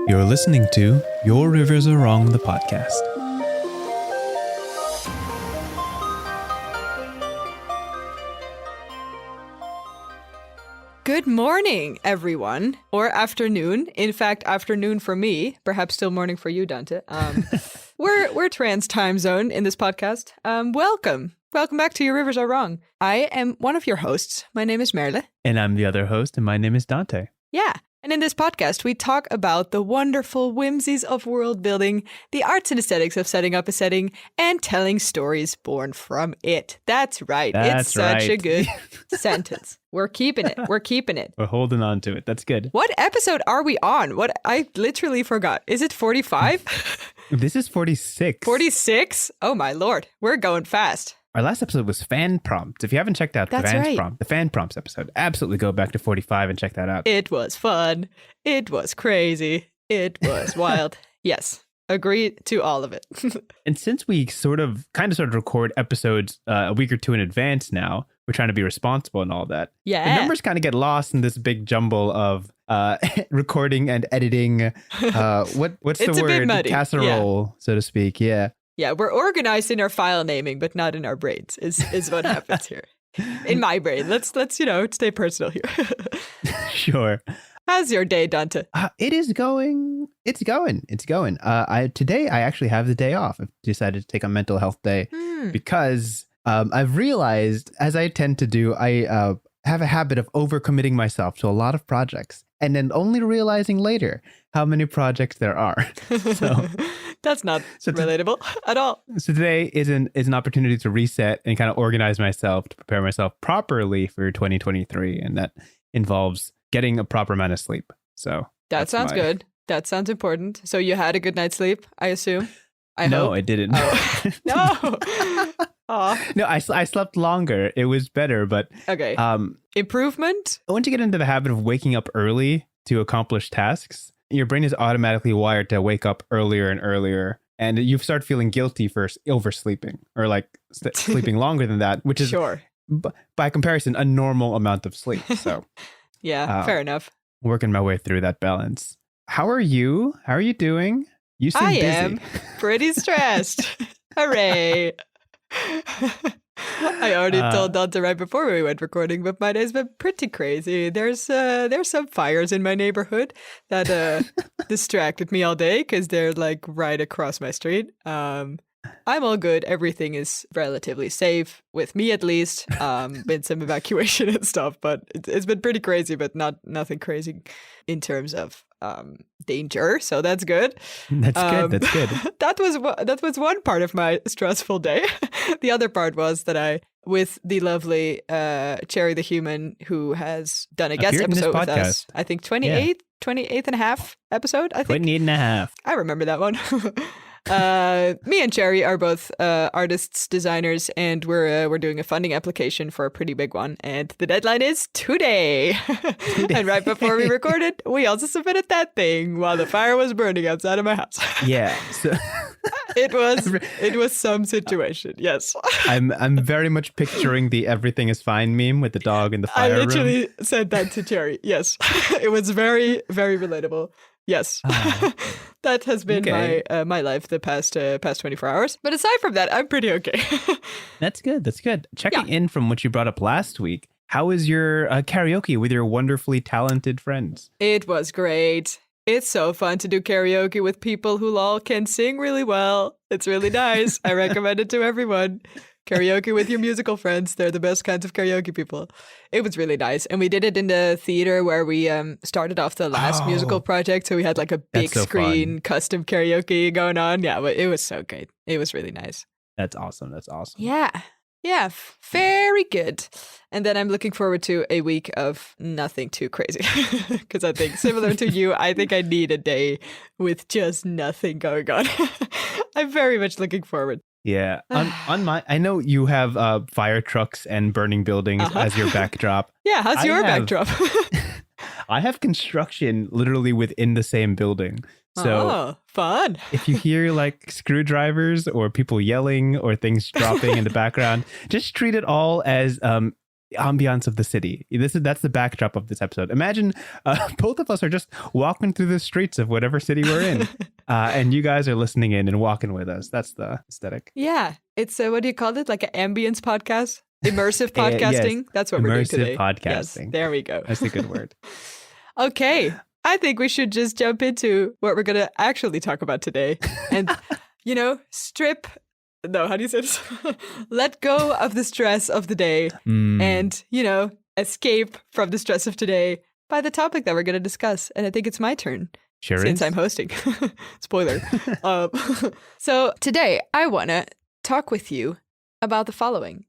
You're listening to Your Rivers Are Wrong, the podcast. Good morning, everyone, or afternoon. In fact, afternoon for me, perhaps still morning for you, Dante. We're trans time zone in this podcast. Welcome back to Your Rivers Are Wrong. I am one of your hosts. My name is Merle. And I'm the other host, and my name is Dante. Yeah. And in this podcast, we talk about the wonderful whimsies of world building, the arts and aesthetics of setting up a setting, and telling stories born from it. That's right. It's such a good sentence. We're keeping it. We're holding on to it. That's good. What episode are we on? I literally forgot. Is it 45? This is 46. 46? Oh my Lord. We're going fast. Our last episode was fan prompts. If you haven't checked out the fan prompts episode, absolutely go back to 45 and check that out. It was fun. It was crazy. It was wild. Yes. Agree to all of it. And since we sort of record episodes a week or two in advance now, we're trying to be responsible and all that. Yeah. The numbers kind of get lost in this big jumble of recording and editing. What's the word? Casserole, so to speak. Yeah. Yeah, we're organized in our file naming, but not in our brains, is what happens here. In my brain. Let's stay personal here. Sure. How's your day, Dante? It's going. Today I actually have the day off. I've decided to take a mental health day because I've realized, as I tend to do, I have a habit of overcommitting myself to a lot of projects and then only realizing later how many projects there are. So that's not relatable at all. So today is an opportunity to reset and kind of organize myself to prepare myself properly for 2023. And that involves getting a proper amount of sleep. So that sounds good. That sounds important. So you had a good night's sleep, I assume? No, I didn't. Oh. No. No, I slept longer. It was better, but okay. Improvement? Once you get into the habit of waking up early to accomplish tasks, your brain is automatically wired to wake up earlier and earlier, and you start feeling guilty for oversleeping or like sleeping longer than that, which is by comparison a normal amount of sleep. So yeah, fair enough. Working my way through that balance. How are you? How are you doing? You seem busy. I am pretty stressed. Hooray. I already told Dante right before we went recording, but my day's been pretty crazy. There's some fires in my neighborhood that distracted me all day because they're like right across my street. I'm all good. Everything is relatively safe with me, at least. Been some evacuation and stuff, but it's been pretty crazy, but nothing crazy in terms of danger. So that's good. That's good. That was one part of my stressful day. The other part was that with the lovely Cherry the Human, who has done a guest episode with us, I think 28th and a half episode, I think. 28 and a half. I remember that one. Me and Cherry are both artists, designers, and we're doing a funding application for a pretty big one. And the deadline is today. And right before we recorded, we also submitted that thing while the fire was burning outside of my house. Yeah. So it was some situation. Yes. I'm very much picturing the everything is fine meme with the dog in the fire room. I literally said that to Cherry. Yes. It was very, very relatable. Yes. That has been my life the past 24 hours. But aside from that, I'm pretty okay. That's good. Checking in from what you brought up last week, how is your karaoke with your wonderfully talented friends? It was great. It's so fun to do karaoke with people who all can sing really well. It's really nice. I recommend it to everyone. Karaoke with your musical friends. They're the best kinds of karaoke people. It was really nice. And we did it in the theater where we started off the last musical project. So we had like a big screen custom karaoke going on. Yeah, but it was so great. It was really nice. That's awesome. Yeah. Yeah, very good. And then I'm looking forward to a week of nothing too crazy. Because I think similar to you, I think I need a day with just nothing going on. I'm very much looking forward. Yeah. I know you have fire trucks and burning buildings as your backdrop. Yeah, how's your backdrop? I have construction literally within the same building. So fun. If you hear like screwdrivers or people yelling or things dropping in the background, just treat it all as ambiance of the city. That's the backdrop of this episode. Imagine both of us are just walking through the streets of whatever city we're in, and you guys are listening in and walking with us. That's the aesthetic. Yeah, it's what do you call it? Like an ambience podcast, immersive podcasting. Yes. That's what we're doing today. Immersive Yes, podcasting. there we go. That's a good word. Okay, I think we should just jump into what we're going to actually talk about today, and how do you say this? Let go of the stress of the day and, escape from the stress of today by the topic that we're going to discuss. And I think it's my turn since I'm hosting. Spoiler. So today I want to talk with you about the following: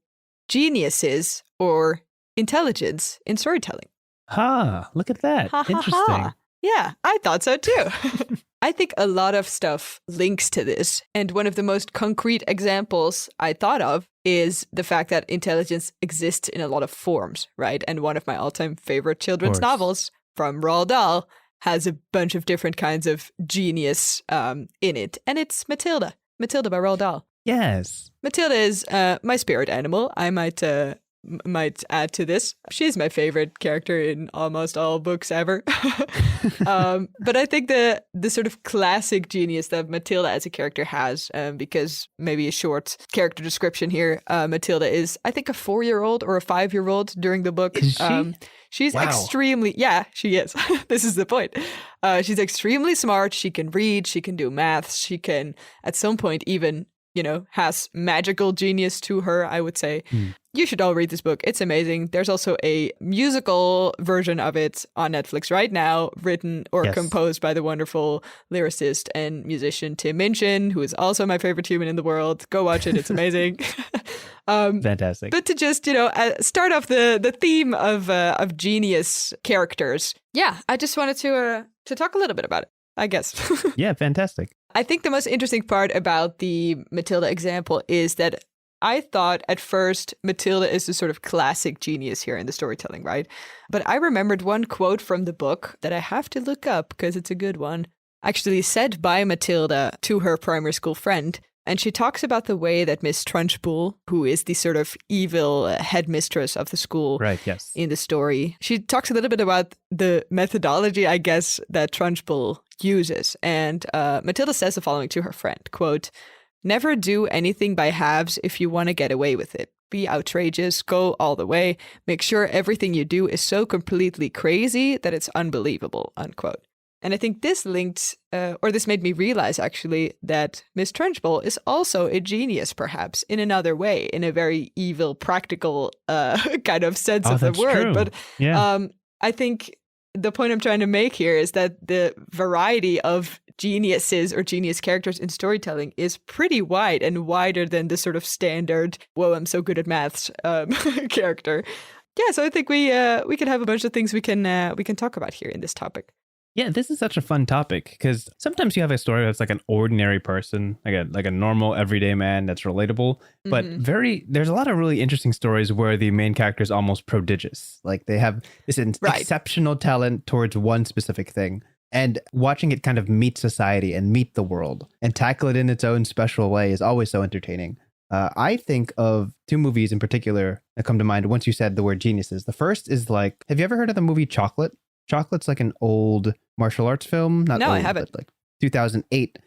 geniuses or intelligence in storytelling. Look at that. Interesting. Yeah, I thought so too. I think a lot of stuff links to this. And one of the most concrete examples I thought of is the fact that intelligence exists in a lot of forms, right? And one of my all-time favorite children's novels from Roald Dahl has a bunch of different kinds of genius in it. And it's Matilda by Roald Dahl. Yes. Matilda is my spirit animal. I might add to this. She's my favorite character in almost all books ever. But I think the sort of classic genius that Matilda as a character has, because maybe a short character description here, Matilda is, I think, a 4-year-old or a 5-year-old during the book. Is she? She's Wow. she is. This is the point. She's extremely smart. She can read. She can do maths. She can, at some point, even has magical genius to her, I would say. You should all read this book. It's amazing. There's also a musical version of it on Netflix right now, written or composed by the wonderful lyricist and musician Tim Minchin, who is also my favorite human in the world. Go watch it. It's amazing. Fantastic. But to just, start off the theme of genius characters. Yeah, I just wanted to talk a little bit about it, I guess. Yeah, fantastic. I think the most interesting part about the Matilda example is that I thought at first Matilda is the sort of classic genius here in the storytelling, right? But I remembered one quote from the book that I have to look up because it's a good one, actually said by Matilda to her primary school friend. And she talks about the way that Miss Trunchbull, who is the sort of evil headmistress of the school in the story, she talks a little bit about the methodology, I guess, that Trunchbull uses. And Matilda says the following to her friend, quote, "Never do anything by halves if you want to get away with it. Be outrageous, go all the way, make sure everything you do is so completely crazy that it's unbelievable," unquote. And I think this this made me realize actually that Miss Trunchbull is also a genius, perhaps, in another way, in a very evil, practical kind of sense of the word. True. But I think the point I'm trying to make here is that the variety of geniuses or genius characters in storytelling is pretty wide and wider than the sort of standard, whoa, I'm so good at maths character. Yeah, so I think we can have a bunch of things we can talk about here in this topic. Yeah, this is such a fun topic because sometimes you have a story that's like an ordinary person, like a normal everyday man that's relatable, but there's a lot of really interesting stories where the main character is almost prodigious. Like they have this exceptional talent towards one specific thing. And watching it kind of meet society and meet the world and tackle it in its own special way is always so entertaining. I think of 2 movies in particular that come to mind once you said the word geniuses. The first is have you ever heard of the movie Chocolate? Chocolate's like an old martial arts film. No, I haven't. But like 2008.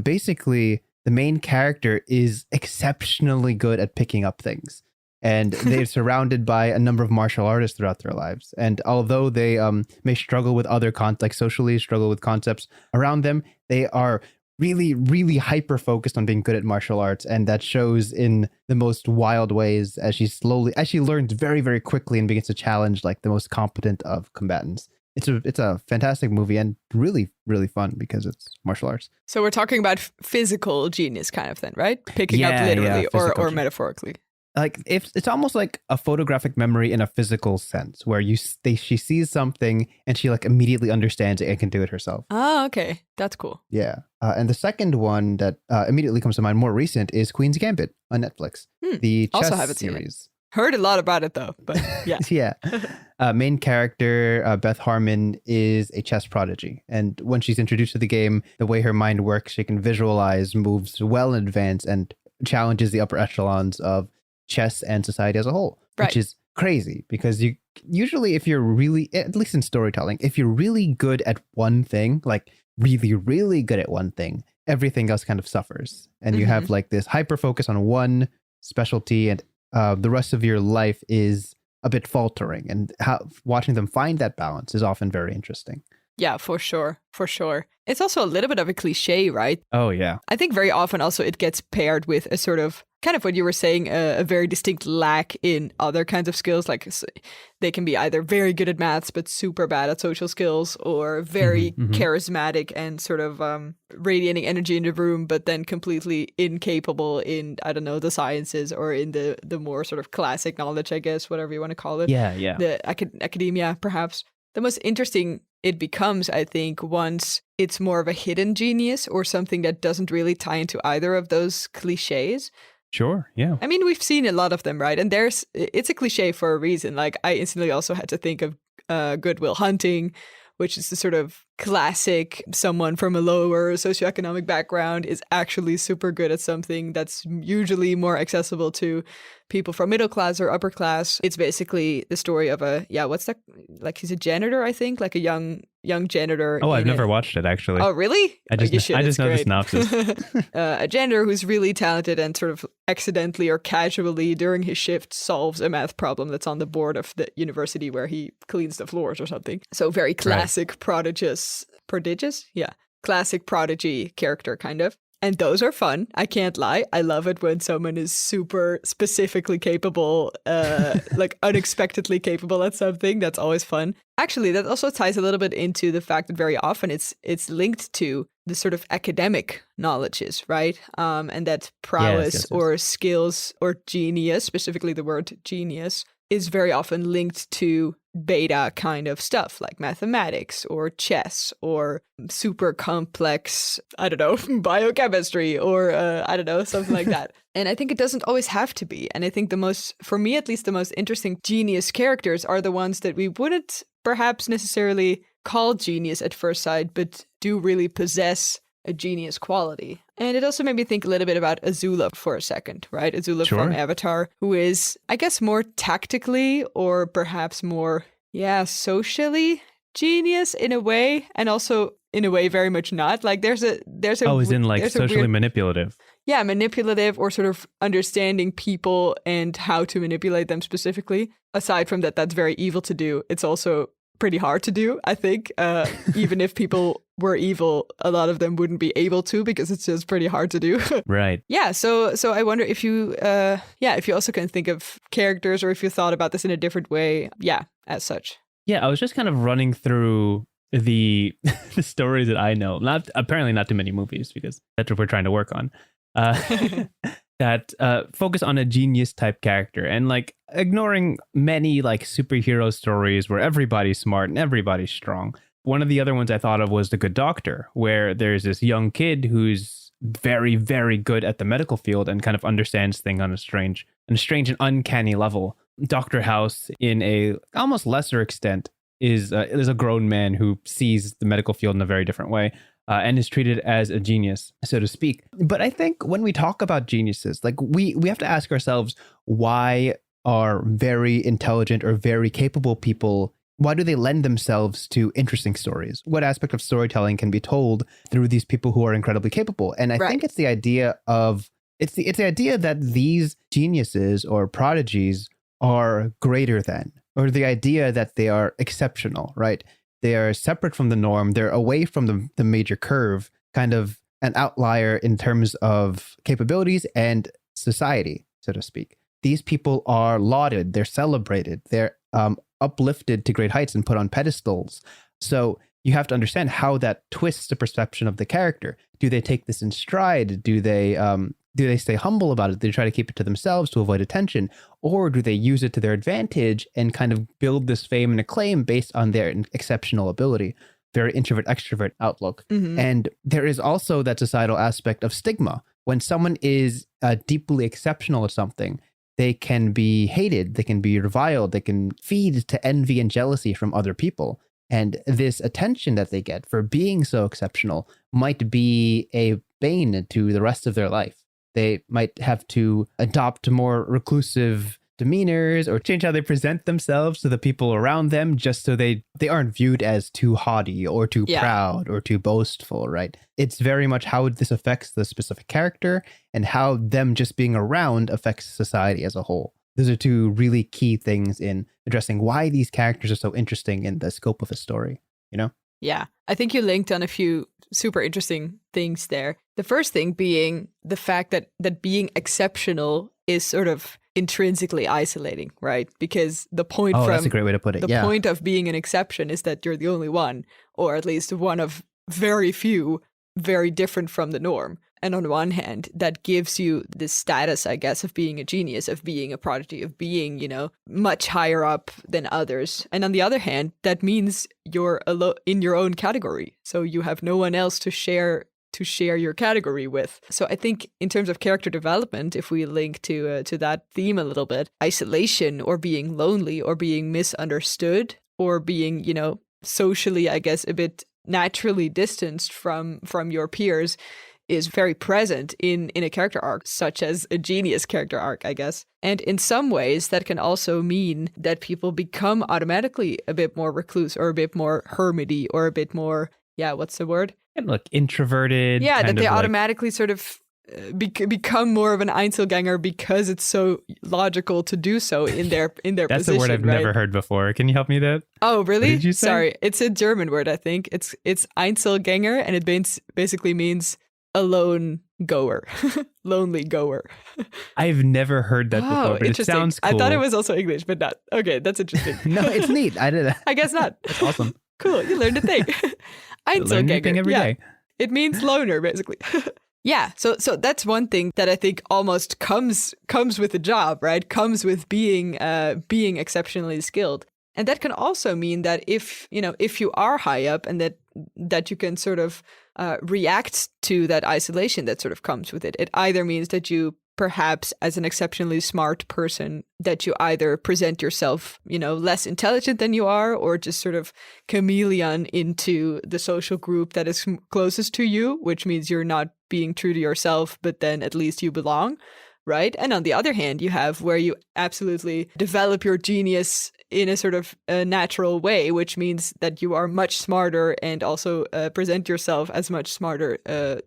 Basically, the main character is exceptionally good at picking up things. And they're surrounded by a number of martial artists throughout their lives. And although they may struggle with other socially struggle with concepts around them, they are really, really hyper focused on being good at martial arts. And that shows in the most wild ways as she learns very, very quickly and begins to challenge like the most competent of combatants. It's a fantastic movie and really, really fun because it's martial arts. So we're talking about physical genius kind of thing, right? Picking up literally or metaphorically. Like it's almost like a photographic memory in a physical sense where she sees something and she like immediately understands it and can do it herself. Oh, okay. That's cool. Yeah. And the second one that immediately comes to mind, more recent, is Queen's Gambit on Netflix. The chess also haven't series. Seen it. Heard a lot about it though, but yeah. Yeah. Main character, Beth Harmon, is a chess prodigy. And when she's introduced to the game, the way her mind works, she can visualize moves well in advance and challenges the upper echelons of chess and society as a whole, which is crazy because you usually, if you're really, at least in storytelling, if you're really good at one thing, like really, really good at one thing, everything else kind of suffers. And you have like this hyper focus on one specialty, and the rest of your life is a bit faltering. And how watching them find that balance is often very interesting. Yeah, for sure. For sure. It's also a little bit of a cliche, right? Oh, yeah. I think very often also it gets paired with a sort of kind of what you were saying, a very distinct lack in other kinds of skills. Like they can be either very good at maths, but super bad at social skills, or very charismatic and sort of radiating energy in the room, but then completely incapable in, I don't know, the sciences or in the more sort of classic knowledge, I guess, whatever you want to call it. Yeah, yeah. The academia, perhaps. The most interesting it becomes, I think, once it's more of a hidden genius or something that doesn't really tie into either of those cliches. Sure, yeah. I mean, we've seen a lot of them, right? And it's a cliche for a reason. Like, I instantly also had to think of Good Will Hunting, which is the sort of classic someone from a lower socioeconomic background is actually super good at something that's usually more accessible to people from middle class or upper class. It's basically the story of what's that? Like, he's a janitor, I think, like a young janitor. Oh, I've never watched it, actually. Oh, really? I just know the synopsis. A janitor who's really talented and sort of accidentally or casually during his shift solves a math problem that's on the board of the university where he cleans the floors or something. So very classic prodigies? Yeah. Classic prodigy character, kind of. And those are fun. I can't lie. I love it when someone is super specifically capable, like unexpectedly capable at something. That's always fun. Actually, that also ties a little bit into the fact that very often it's linked to the sort of academic knowledges, right? And that prowess yes. or skills or genius, specifically the word genius, is very often linked to beta kind of stuff like mathematics or chess or super complex, I don't know, biochemistry or I don't know, something like that. And I think it doesn't always have to be. And I think for me at least, the most interesting genius characters are the ones that we wouldn't perhaps necessarily call genius at first sight, but do really possess a genius quality. And it also made me think a little bit about Azula for a second, right? Azula from Avatar, who is, I guess, more tactically or perhaps more, socially genius in a way, and also in a way very much not. Like there's a as in like socially manipulative. Yeah, manipulative or sort of understanding people and how to manipulate them specifically. Aside from that, that's very evil to do. It's also pretty hard to do, I think. Even if people were evil, a lot of them wouldn't be able to because it's just pretty hard to do. Right. Yeah. So I wonder if you, if you also can think of characters or if you thought about this in a different way. Yeah, as such. Yeah, I was just kind of running through the the stories that I know. Apparently not too many movies because that's what we're trying to work on. That focus on a genius type character and like ignoring many like superhero stories where everybody's smart and everybody's strong. One of the other ones I thought of was The Good Doctor, where there's this young kid who's very, very good at the medical field and kind of understands things on a strange and uncanny level. Dr. House, in a almost lesser extent, is a grown man who sees the medical field in a very different way. And is treated as a genius, so to speak. But I think when we talk about geniuses, like we have to ask ourselves, why are very intelligent or very capable people, why do they lend themselves to interesting stories? What aspect of storytelling can be told through these people who are incredibly capable? And I think it's the idea of, it's the idea that these geniuses or prodigies are greater than, or the idea that they are exceptional, right? They are separate from the norm. They're away from the major curve, kind of an outlier in terms of capabilities and society, so to speak. These people are lauded. They're celebrated. They're uplifted to great heights and put on pedestals. So you have to understand how that twists the perception of the character. Do they take this in stride? Do they stay humble about it? Do they try to keep it to themselves to avoid attention? Or do they use it to their advantage and kind of build this fame and acclaim based on their exceptional ability? Very introvert-extrovert outlook. Mm-hmm. And there is also that societal aspect of stigma. When someone is deeply exceptional at something, they can be hated, they can be reviled, they can feed to envy and jealousy from other people. And this attention that they get for being so exceptional might be a bane to the rest of their life. They might have to adopt more reclusive demeanors or change how they present themselves to the people around them, just so they aren't viewed as too haughty or too proud or too boastful, right? It's very much how this affects the specific character and how them just being around affects society as a whole. Those are two really key things in addressing why these characters are so interesting in the scope of a story, you know? Yeah, I think you linked on a few super interesting things there. The first thing being the fact that being exceptional is sort of intrinsically isolating, right? Because the point that's a great way to put it. The point of being an exception is that you're the only one, or at least one of very few, very different from the norm. And on one hand, that gives you this status, I guess, of being a genius, of being a prodigy, of being, much higher up than others. And on the other hand, that means you're in your own category. So you have no one else to share your category with. So I think in terms of character development, if we link to that theme a little bit, isolation or being lonely or being misunderstood or being, socially, I guess, a bit naturally distanced from your peers is very present in a character arc, such as a genius character arc, I guess. And in some ways, that can also mean that people become automatically a bit more recluse or a bit more hermity or a bit more, what's the word? And look, introverted. Yeah, that they automatically sort of become more of an Einzelgänger because it's so logical to do so in their That's position. That's a word I've never heard before. Can you help me with that? Oh, really? What did you say? Sorry, it's a German word, I think. It's Einzelgänger, and it basically means alone goer, lonely goer. I've never heard that before, but it sounds cool. I thought it was also English, but not. Okay, that's interesting. No, it's neat. I guess not. That's awesome. Cool, you learned a thing. Learn a thing every day. It means loner, basically. Yeah, so that's one thing that I think almost comes with the job, right? Comes with being exceptionally skilled. And that can also mean that if you are high up and that you can sort of react to that isolation that sort of comes with it. It either means that you perhaps as an exceptionally smart person that you either present yourself, less intelligent than you are, or just sort of chameleon into the social group that is closest to you, which means you're not being true to yourself, but then at least you belong. Right. And on the other hand, you have where you absolutely develop your genius in a sort of a natural way, which means that you are much smarter and also present yourself as much smarter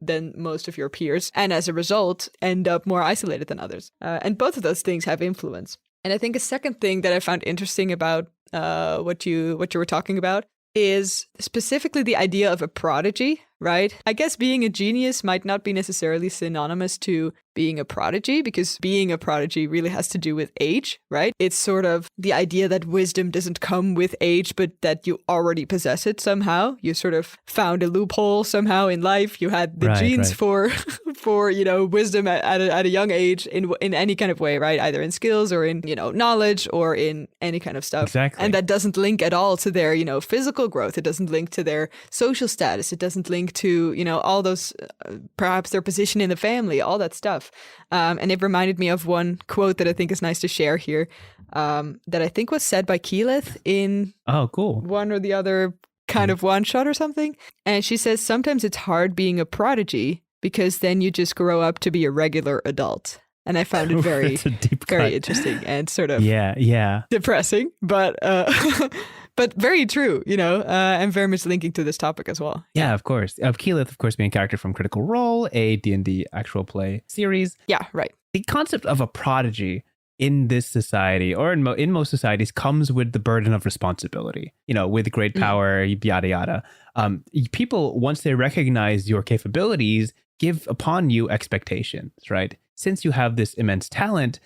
than most of your peers. And as a result, end up more isolated than others. And both of those things have influence. And I think a second thing that I found interesting about what you were talking about is specifically the idea of a prodigy, right? I guess being a genius might not be necessarily synonymous to being a prodigy, because being a prodigy really has to do with age, right? It's sort of the idea that wisdom doesn't come with age, but that you already possess it somehow. You sort of found a loophole somehow in life. You had the genes for wisdom at a young age in any kind of way, right? Either in skills or in, knowledge or in any kind of stuff. Exactly. And that doesn't link at all to their, physical growth. It doesn't link to their social status. It doesn't link to, all those, perhaps their position in the family, all that stuff. And it reminded me of one quote that I think is nice to share here, that I think was said by Keyleth in one or the other kind of one shot or something. And she says, sometimes it's hard being a prodigy because then you just grow up to be a regular adult. And I found it very, very interesting and sort of depressing, but but very true, and very much linking to this topic as well. Yeah, of course. Keyleth, of course, being a character from Critical Role, a D&D actual play series. Yeah, right. The concept of a prodigy in this society, or in most societies, comes with the burden of responsibility, with great power, yada, yada. People, once they recognize your capabilities, give upon you expectations, right? Since you have this immense talent,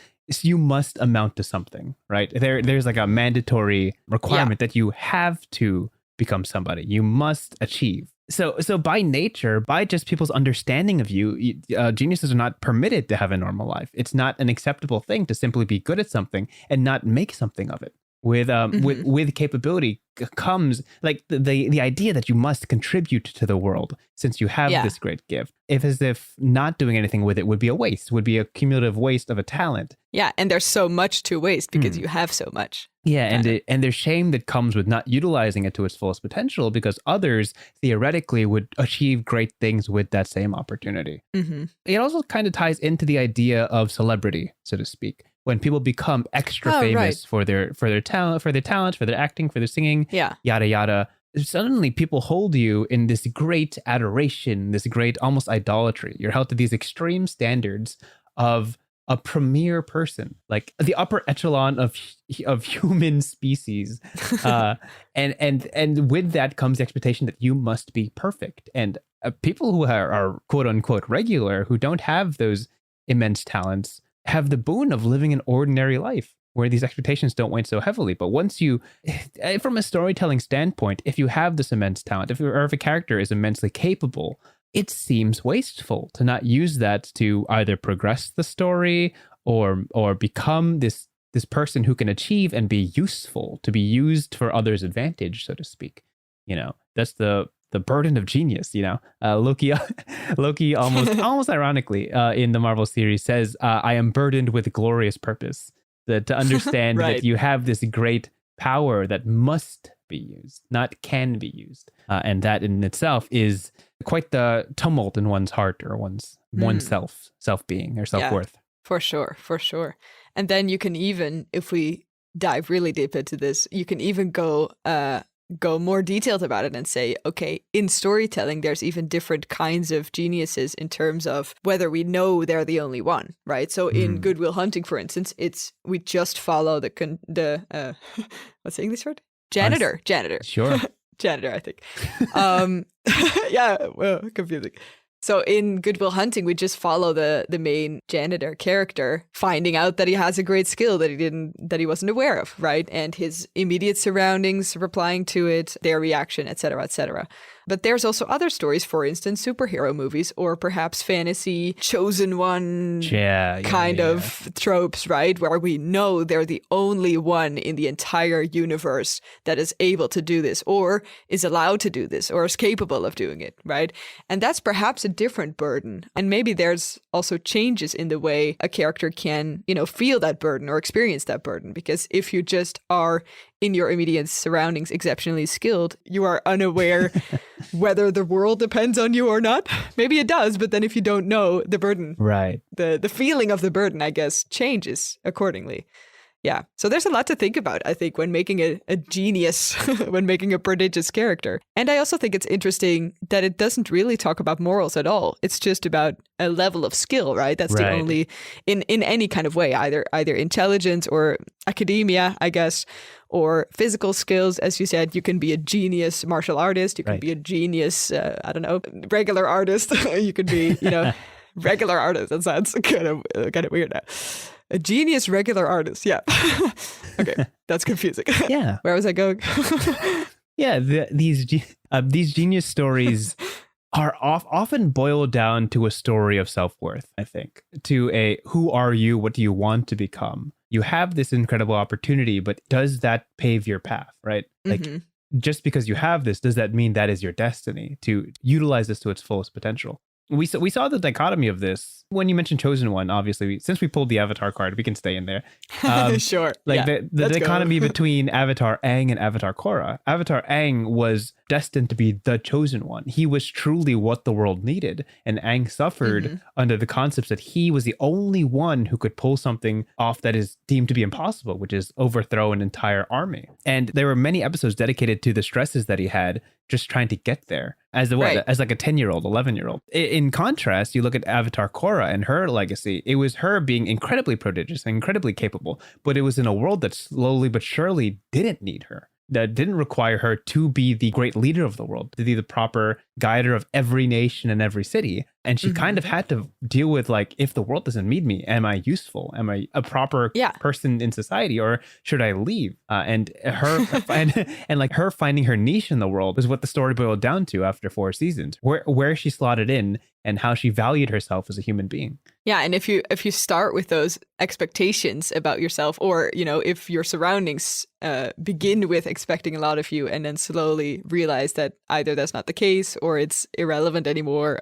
you must amount to something, right? There's like a mandatory requirement that you have to become somebody. You must achieve. So by nature, by just people's understanding of you, geniuses are not permitted to have a normal life. It's not an acceptable thing to simply be good at something and not make something of it. With capability comes like the idea that you must contribute to the world since you have this great gift. As if not doing anything with it would be a waste, would be a cumulative waste of a talent. Yeah, and there's so much to waste because you have so much. Yeah, and there's shame that comes with not utilizing it to its fullest potential because others theoretically would achieve great things with that same opportunity. Mm-hmm. It also kind of ties into the idea of celebrity, so to speak. when people become extra famous for their talent, for their acting, for their singing, yada yada, suddenly people hold you in this great adoration, this great almost idolatry. You're held to these extreme standards of a premier person, like the upper echelon of human species, and with that comes the expectation that you must be perfect. And people who are quote unquote regular, who don't have those immense talents, have the boon of living an ordinary life where these expectations don't weigh so heavily. But once you, from a storytelling standpoint, if you have this immense talent, if a character is immensely capable, it seems wasteful to not use that to either progress the story or become this person who can achieve and be useful, to be used for others' advantage, so to speak. That's the burden of genius. Loki almost ironically in the Marvel series says, I am burdened with glorious purpose. That to understand that you have this great power that must be used, not can be used. And that in itself is quite the tumult in one's heart or one's self-being or self-worth. For sure. And then you can even, if we dive really deep into this, you can even go more detailed about it and say, okay, in storytelling, there's even different kinds of geniuses in terms of whether we know they're the only one, right? So in Good Will Hunting, for instance, we just follow the what's the English word? Janitor. Sure. Janitor, I think. Well, confusing. So in Good Will Hunting, we just follow the main janitor character, finding out that he has a great skill that he wasn't aware of, right? And his immediate surroundings replying to it, their reaction, etc., etc. But there's also other stories, for instance, superhero movies, or perhaps fantasy chosen one kind of tropes, right? Where we know they're the only one in the entire universe that is able to do this, or is allowed to do this, or is capable of doing it, right? And that's perhaps a different burden. And maybe there's also changes in the way a character can, feel that burden or experience that burden. Because if you just are in your immediate surroundings exceptionally skilled, you are unaware whether the world depends on you or not. Maybe it does, but then if you don't know, the burden, right, the feeling of the burden, I guess, changes accordingly. Yeah. So there's a lot to think about, I think, when making a genius, when making a prodigious character. And I also think it's interesting that it doesn't really talk about morals at all. It's just about a level of skill, right? That's the only, in any kind of way, either intelligence or academia, I guess, or physical skills. As you said, you can be a genius martial artist. You can be a genius, regular artist. You could be, regular artist. That sounds kind of weird now. A genius regular artist. Yeah. Okay. That's confusing. Yeah. Where was I going? These genius stories are often boiled down to a story of self-worth, I think. To a, who are you? What do you want to become? You have this incredible opportunity, but does that pave your path, right? Like, just because you have this, does that mean that is your destiny, to utilize this to its fullest potential? We saw the dichotomy of this when you mentioned Chosen One. Obviously, since we pulled the Avatar card, we can stay in there. Sure. Like the dichotomy between Avatar Aang and Avatar Korra. Avatar Aang was destined to be the chosen one. He was truly what the world needed. And Aang suffered under the concepts that he was the only one who could pull something off that is deemed to be impossible, which is overthrow an entire army. And there were many episodes dedicated to the stresses that he had just trying to get there as like a 10-year-old, 11-year-old. In contrast, you look at Avatar Korra and her legacy. It was her being incredibly prodigious and incredibly capable, but it was in a world that slowly but surely didn't need her, that didn't require her to be the great leader of the world, to be the proper guider of every nation and every city. And she kind of had to deal with, like, if the world doesn't need me, am I useful? Am I a proper person in society, or should I leave? And her and like her finding her niche in the world is what the story boiled down to after 4 seasons, where she slotted in and how she valued herself as a human being. Yeah, and if you start with those expectations about yourself, or if your surroundings begin with expecting a lot of you, and then slowly realize that either that's not the case, or it's irrelevant anymore,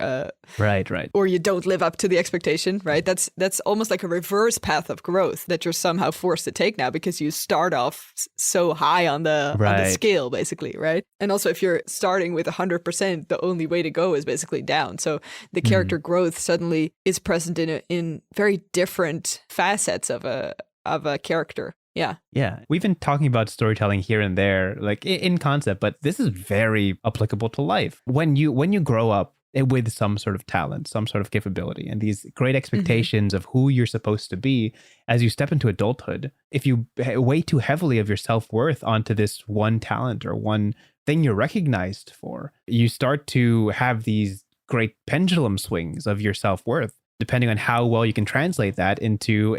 right, or you don't live up to the expectation, right? That's almost like a reverse path of growth that you're somehow forced to take now, because you start off so high on the scale, basically, right? And also, if you're starting with 100%, the only way to go is basically down. So the character growth suddenly is present in very different facets of a of a character. Yeah. Yeah. We've been talking about storytelling here and there, like in concept, but this is very applicable to life. When you grow up with some sort of talent, some sort of capability, and these great expectations of who you're supposed to be as you step into adulthood, if you weigh too heavily of your self-worth onto this one talent or one thing you're recognized for, you start to have these great pendulum swings of your self-worth, depending on how well you can translate that into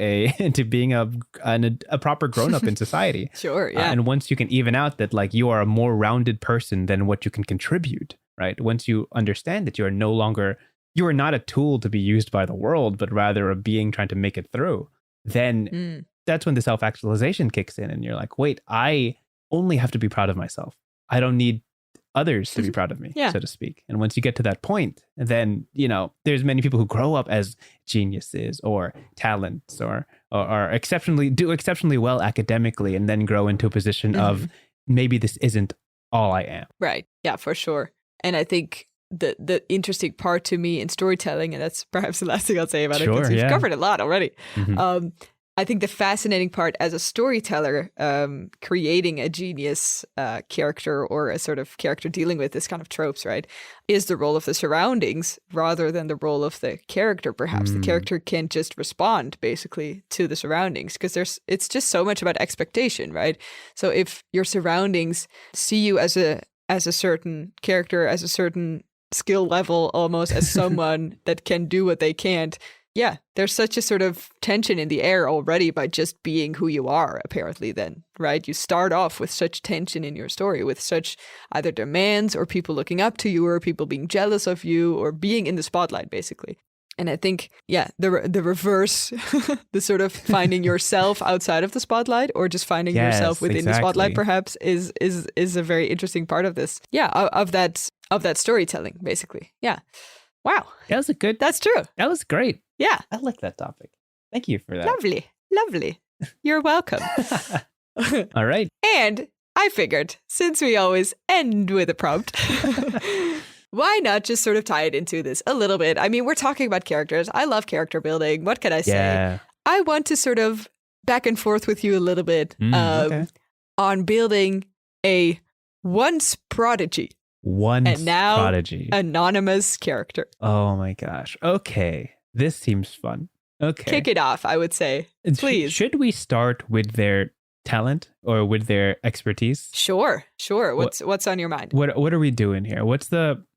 being a proper grown-up in society. Sure, yeah. And once you can even out that like you are a more rounded person than what you can contribute, right? Once you understand that you are not a tool to be used by the world, but rather a being trying to make it through, then that's when the self-actualization kicks in and you're like, wait, I only have to be proud of myself. I don't need others to be proud of me, so to speak. And once you get to that point, then, there's many people who grow up as geniuses or talents or do exceptionally well academically and then grow into a position of maybe this isn't all I am. Right. Yeah, for sure. And I think the interesting part to me in storytelling, and that's perhaps the last thing I'll say about it, because we've covered a lot already. I think the fascinating part as a storyteller, creating a genius character or a sort of character dealing with this kind of tropes, right, is the role of the surroundings rather than the role of the character. Perhaps the character can just respond basically to the surroundings, because it's just so much about expectation, right? So if your surroundings see you as a certain character, as a certain skill level, almost as someone that can do what they can't. Yeah, there's such a sort of tension in the air already by just being who you are, apparently, then, right? You start off with such tension in your story, with such either demands or people looking up to you or people being jealous of you or being in the spotlight, basically. And I think, the reverse, the sort of finding yourself outside of the spotlight or just finding yourself within the spotlight, perhaps, is a very interesting part of this. Yeah, of that storytelling, basically. Yeah. Wow. That's true. That was great. Yeah. I like that topic. Thank you for that. Lovely. You're welcome. All right. And I figured, since we always end with a prompt, why not just sort of tie it into this a little bit? I mean, we're talking about characters. I love character building. What can I say? Yeah. I want to sort of back and forth with you a little bit on building a once prodigy. And now prodigy. Anonymous character. Oh my gosh. Okay. This seems fun. Okay. Kick it off, I would say. Please. Should we start with their talent or with their expertise? Sure. What's on your mind? What are we doing here?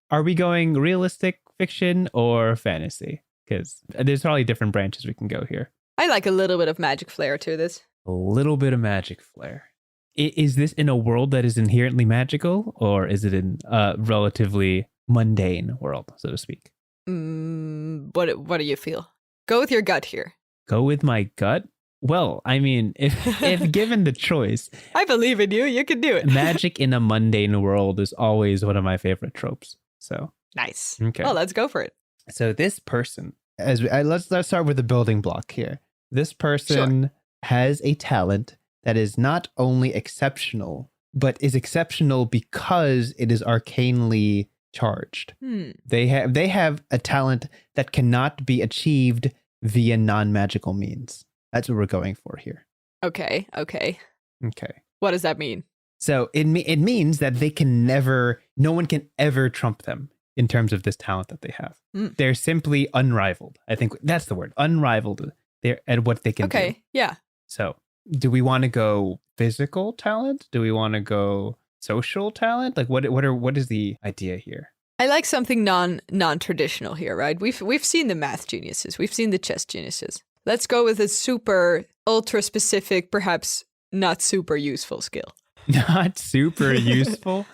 Are we going realistic fiction or fantasy? Because there's probably different branches we can go here. I like a little bit of magic flair to this. A little bit of magic flair. Is this in a world that is inherently magical, or is it in a relatively mundane world, so to speak? What do you feel? Go with your gut here. Go with my gut? Well, I mean, if given the choice... I believe in you. You can do it. Magic in a mundane world is always one of my favorite tropes. So nice. Okay. Well, let's go for it. So this person, let's start with the building block here. This person has a talent that is not only exceptional, but is exceptional because it is arcanely charged. They have a talent that cannot be achieved via non-magical means. That's what we're going for here. Okay. What does that mean? So it means that no one can ever trump them in terms of this talent that they have. They're simply unrivaled. I think that's the word, unrivaled. They're at what they can do. Okay, yeah. So do we want to go physical talent? Do we want to go social talent? Like what is the idea here? I like something non-traditional here, right? We've seen the math geniuses. We've seen the chess geniuses. Let's go with a super ultra specific, perhaps not super useful skill. Not super useful?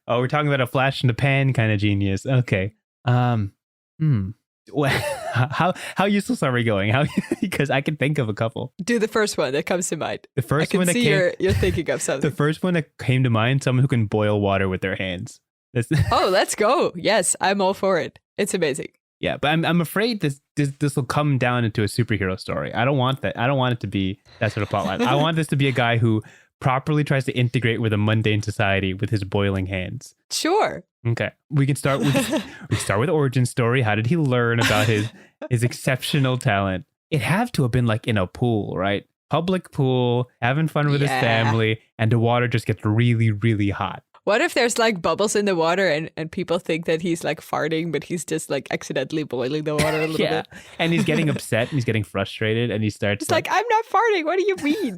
Oh, we're talking about a flash in the pan kind of genius. Okay. Well, how useless are we going? Because I can think of a couple. Do the first one that comes to mind. The first one that you're thinking of something. The first one that came to mind, someone who can boil water with their hands. Oh, let's go. Yes, I'm all for it. It's amazing. Yeah, but I'm afraid this will come down into a superhero story. I don't want that. I don't want it to be that sort of plotline. I want this to be a guy who properly tries to integrate with a mundane society with his boiling hands. Sure. Okay. We can start with origin story. How did he learn about his exceptional talent? It have to have been like in a pool, right? public pool, having fun with his Yeah. family, and the water just gets really, really hot. What if there's like bubbles in the water and people think that he's like farting, but he's just like accidentally boiling the water a little Yeah. bit? And he's getting upset and he's getting frustrated and he starts It's like, I'm not farting. What do you mean?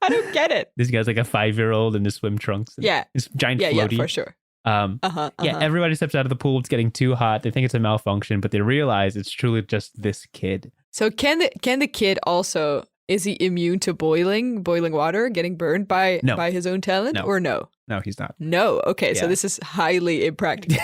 I don't get it. this guy's like a 5-year-old in his swim trunks. And Yeah. his giant Yeah, floaty. yeah, for sure. Yeah, everybody steps out of the pool. It's getting too hot. They think it's a malfunction, but they realize it's truly just this kid. So can the kid also, is he immune to boiling water, getting burned by his own talent, or no? No, he's not. No. Okay, so Yeah. this is highly impractical.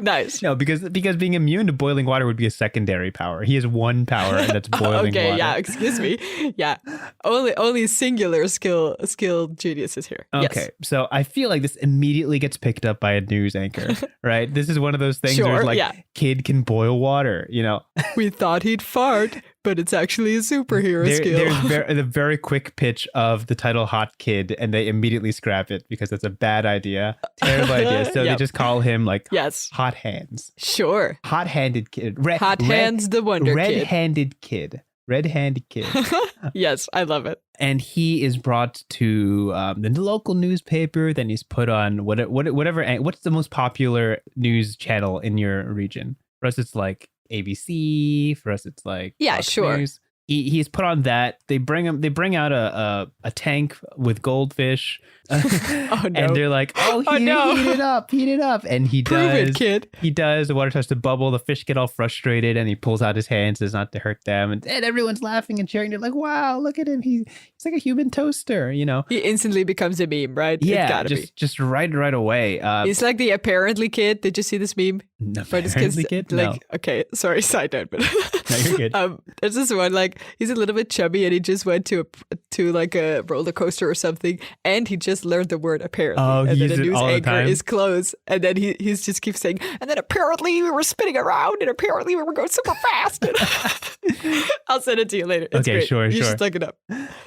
Nice. No, because being immune to boiling water would be a secondary power. He has one power, and that's boiling Okay, water. yeah, excuse me. Yeah. Only singular skilled geniuses here. Okay, Yes. so I feel like this immediately gets picked up by a news anchor, right? This is one of those things where Sure, it's like, yeah. kid can boil water, you know? We thought he'd fart, but it's actually a superhero skill. There's the very quick pitch of the title Hot Kid, and they immediately scrap it because it's a bad idea. Terrible idea. So they Yep. just call him like Yes. Hot Hands. Sure. Hot-handed kid. Hands the Wonder Kid. Red-handed kid. Red-handed kid. Yes, I love it. And he is brought to the local newspaper. Then he's put on whatever. What's the most popular news channel in your region? For us, it's like ABC. For us, it's like Fox sure. News. He's put on that. They bring out a tank with goldfish. Oh, no. And they're like, heat it up. And he Prove does. it, kid. He does. The water starts to bubble. The fish get all frustrated, and he pulls out his hands as not to hurt them. And everyone's laughing and cheering. They're like, "Wow, look at him! He's like a human toaster," you know? He instantly becomes a meme, right? Yeah, It's gotta be. just right away. He's like the apparently kid. Did you see this meme? Where this kid's Apparently kid? like, No. okay, sorry, side note, but No, you're good. there's this one like he's a little bit chubby and he just went to like a roller coaster or something, and he just learned the word apparently. Oh, and he then used the it news all the anchor time? is close, and then he's just keeps saying, and then apparently we were spinning around, and apparently we were going super fast. I'll send it to you later. It's Okay, great. sure. You should look it up.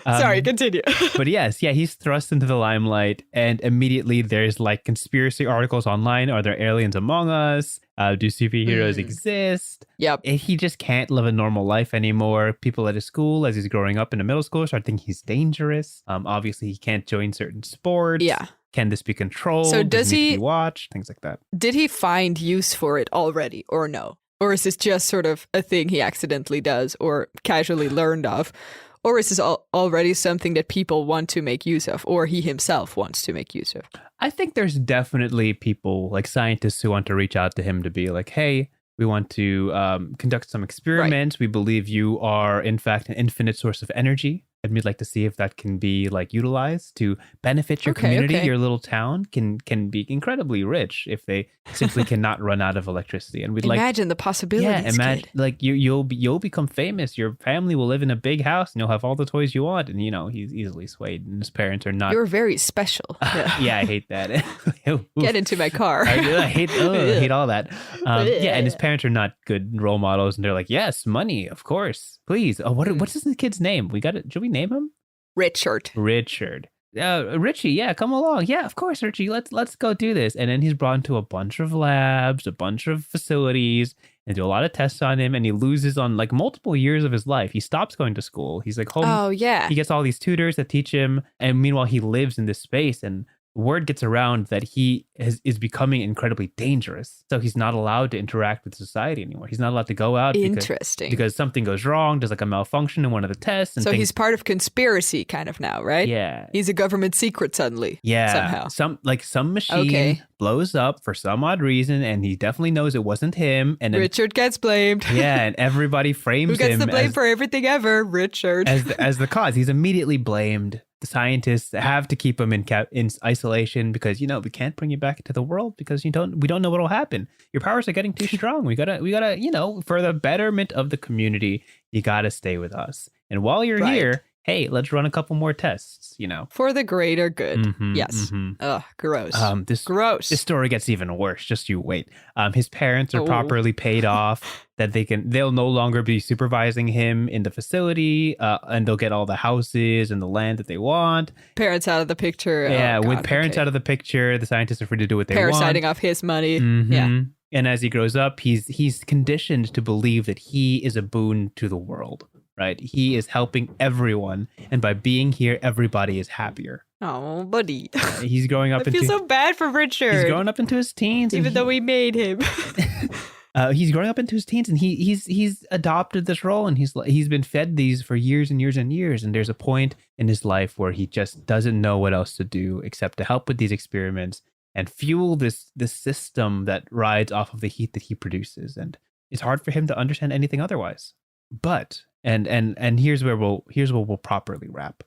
Sorry, continue. But yes, he's thrust into the limelight, and immediately there's like conspiracy articles online. Are there aliens among us? Do superheroes exist? Yep. And he just can't live a normal life anymore. People at his school, as he's growing up in the middle school, start thinking he's dangerous. Obviously, he can't join certain sports. Yeah. Can this be controlled? So Does does it need to he- be watched? Things like that. Did he find use for it already or no? Or is this just sort of a thing he accidentally does or casually learned of? Or is this already something that people want to make use of or he himself wants to make use of? I think there's definitely people like scientists who want to reach out to him to be like, hey, we want to conduct some experiments. We believe you are, in fact, an infinite source of energy. And we'd like to see if that can be like utilized to benefit your community. Your little town can be incredibly rich if they simply cannot run out of electricity. And we'd Imagine the possibilities, imagine kid. like you'll become famous. Your family will live in a big house and you'll have all the toys you want. And you know he's easily swayed, and his parents are not. You're very special. Yeah. Yeah, I hate that. Get into my car. I hate all that. Yeah, and his parents are not good role models, and they're like, yes, money, of course, please. Oh, what's this kid's name? Should we name him? Richard. Richard. Richie, yeah, come along. Yeah, of course, Richie. Let's go do this. And then he's brought into a bunch of labs, a bunch of facilities, and do a lot of tests on him. And he loses on like multiple years of his life. He stops going to school. He's like home. Oh, yeah. He gets all these tutors that teach him, and meanwhile he lives in this space, and word gets around that he is becoming incredibly dangerous. So he's not allowed to interact with society anymore. He's not allowed to go out Interesting. because something goes wrong. There's like a malfunction in one of the tests. And So things, he's part of conspiracy kind of now, right? yeah. He's a government secret suddenly. Yeah. Somehow. Some machine blows up for some odd reason, and he definitely knows it wasn't him. And then, Richard gets blamed. yeah, and everybody frames Who gets him the blame as, for everything ever? Richard. as the cause. He's immediately blamed. The scientists have to keep him in isolation because we can't bring you back into the world because we don't know what will happen. Your powers are getting too strong. We gotta for the betterment of the community, you gotta stay with us. And while you're here, hey, let's run a couple more tests. For the greater good. Mhm, Yes. mhm. Ugh, gross. This story gets even worse. Just you wait. His parents are properly paid off. That they'll no longer be supervising him in the facility, and they'll get all the houses and the land that they want. Parents out of the picture. Yeah, Oh, God, with parents okay. out of the picture, the scientists are free to do what they Parasiting want. off his money. Mhm. Yeah. And as he grows up, he's conditioned to believe that he is a boon to the world. right? He is helping everyone. And by being here, everybody is happier. Oh, buddy. He's growing up I feel so bad for Richard. He's growing up into his teens. Even though we made him. He's growing up into his teens, and he's adopted this role, and he's been fed these for years and years and years. And there's a point in his life where he just doesn't know what else to do except to help with these experiments and fuel this system that rides off of the heat that he produces. And it's hard for him to understand anything otherwise. But and here's where we'll properly wrap.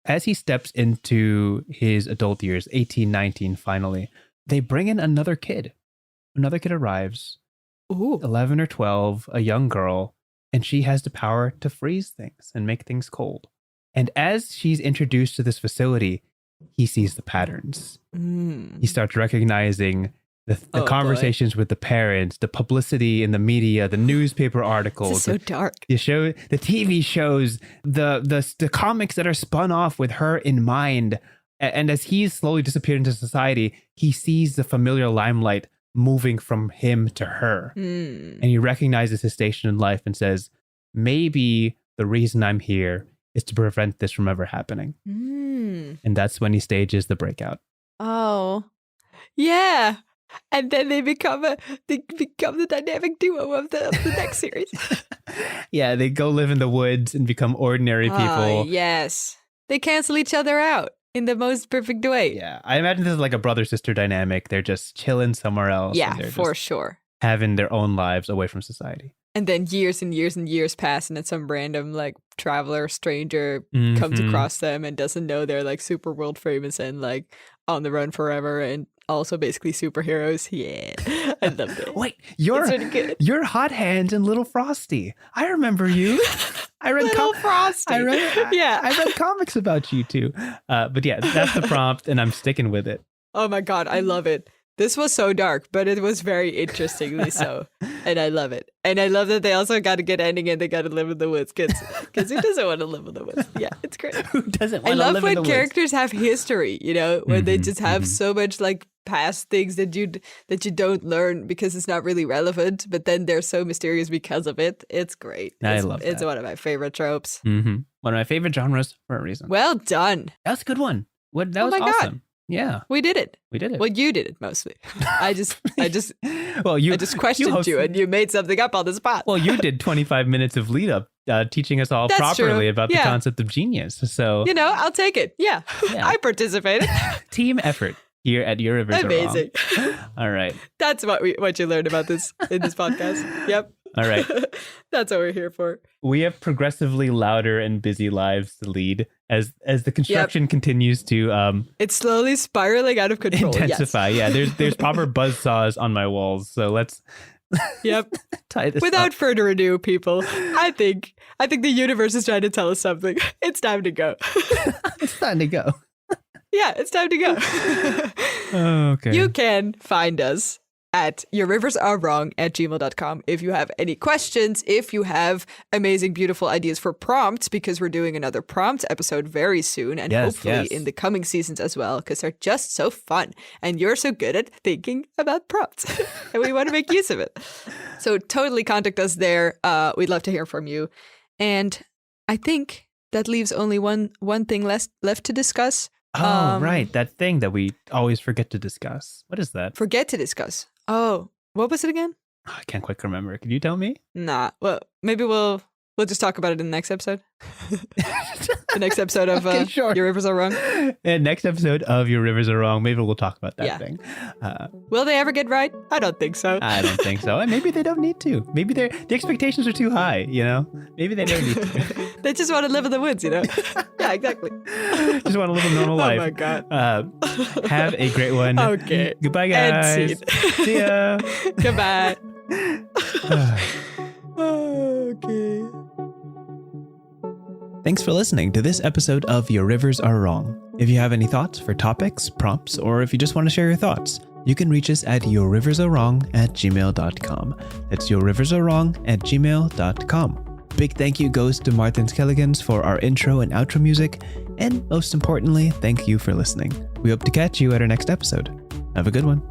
As he steps into his adult years, 18, 19, finally, they bring in another kid. Another kid arrives. Ooh. 11 or 12, a young girl, and she has the power to freeze things and make things cold. And as she's introduced to this facility, he sees the patterns. He starts recognizing the conversations with the parents, the publicity in the media, the newspaper articles. This is so dark. The TV shows, the comics that are spun off with her in mind. And as he's slowly disappeared into society, he sees the familiar limelight moving from him to her. And he recognizes his station in life and says, maybe the reason I'm here is to prevent this from ever happening. And that's when he stages the breakout. Oh, yeah. And then they become the dynamic duo of the next series. Yeah, they go live in the woods and become ordinary people. Yes. They cancel each other out in the most perfect way. Yeah, I imagine this is like a brother-sister dynamic. They're just chilling somewhere else. Yeah, for sure. Having their own lives away from society. And then years and years and years pass, and then some random like traveler, stranger comes across them and doesn't know they're like super world famous and like on the run forever and also basically superheroes. Yeah, I love it. Wait, you're Hot Hands and Little Frosty. I remember you. I read Frosty. I read comics about you too. But yeah, that's the prompt, and I'm sticking with it. Oh my god, I love it. This was so dark, but it was very interestingly so. And I love it. And I love that they also got a good ending and they got to live in the woods. Because who doesn't want to live in the woods? Yeah, it's great. Who doesn't want to live in the woods? I love when characters have history, you know, when they just have so much like past things that you don't learn because it's not really relevant, but then they're so mysterious because of it. It's great. I love that. It's one of my favorite tropes. One of my favorite genres for a reason. Well done. That's a good one. That was awesome. God. Yeah, we did it. Well, you did it mostly. I just questioned you and you made something up on the spot. Well, you did 25 minutes of lead up, teaching us all properly about the concept of genius. So I'll take it. Yeah. I participated. Team effort here at Your Rivers Amazing. Are Wrong. All right. That's what you learned about this in this podcast. Yep. All right. That's what we're here for. We have progressively louder and busy lives to lead as the construction continues to it's slowly spiraling out of control. Intensify. Yes. Yeah, there's proper buzzsaws on my walls. So let's tie this Without up. further ado, people, I think the universe is trying to tell us something. It's time to go. It's time to go. Yeah, it's time to go. Okay. You can find us at yourriversarewrong@gmail.com if you have any questions, if you have amazing, beautiful ideas for prompts, because we're doing another prompt episode very soon, and hopefully in the coming seasons as well, because they're just so fun, and you're so good at thinking about prompts, and we want to make use of it. So totally contact us there. We'd love to hear from you. And I think that leaves only one thing left to discuss. Oh, right. That thing that we always forget to discuss. What is that? Forget to discuss. Oh, what was it again? Oh, I can't quite remember. Can you tell me? Nah. Well, maybe we'll just talk about it in the next episode. The next episode of Your Rivers Are Wrong. Next episode of Your Rivers Are Wrong. Maybe we'll talk about that thing. Will they ever get right? I don't think so. I don't think so. And maybe they don't need to. Maybe the expectations are too high, you know? Maybe they don't need to. They just want to live in the woods, you know? Yeah, exactly. Just want to live a normal life. Oh my God. Have a great one. Okay. Goodbye, guys. See ya. Goodbye. Okay. Thanks for listening to this episode of Your Rivers Are Wrong. If you have any thoughts for topics, prompts, or if you just want to share your thoughts, you can reach us at yourriversarewrong@gmail.com. That's yourriversarewrong@gmail.com. Big thank you goes to Martin Skelligans for our intro and outro music. And most importantly, thank you for listening. We hope to catch you at our next episode. Have a good one.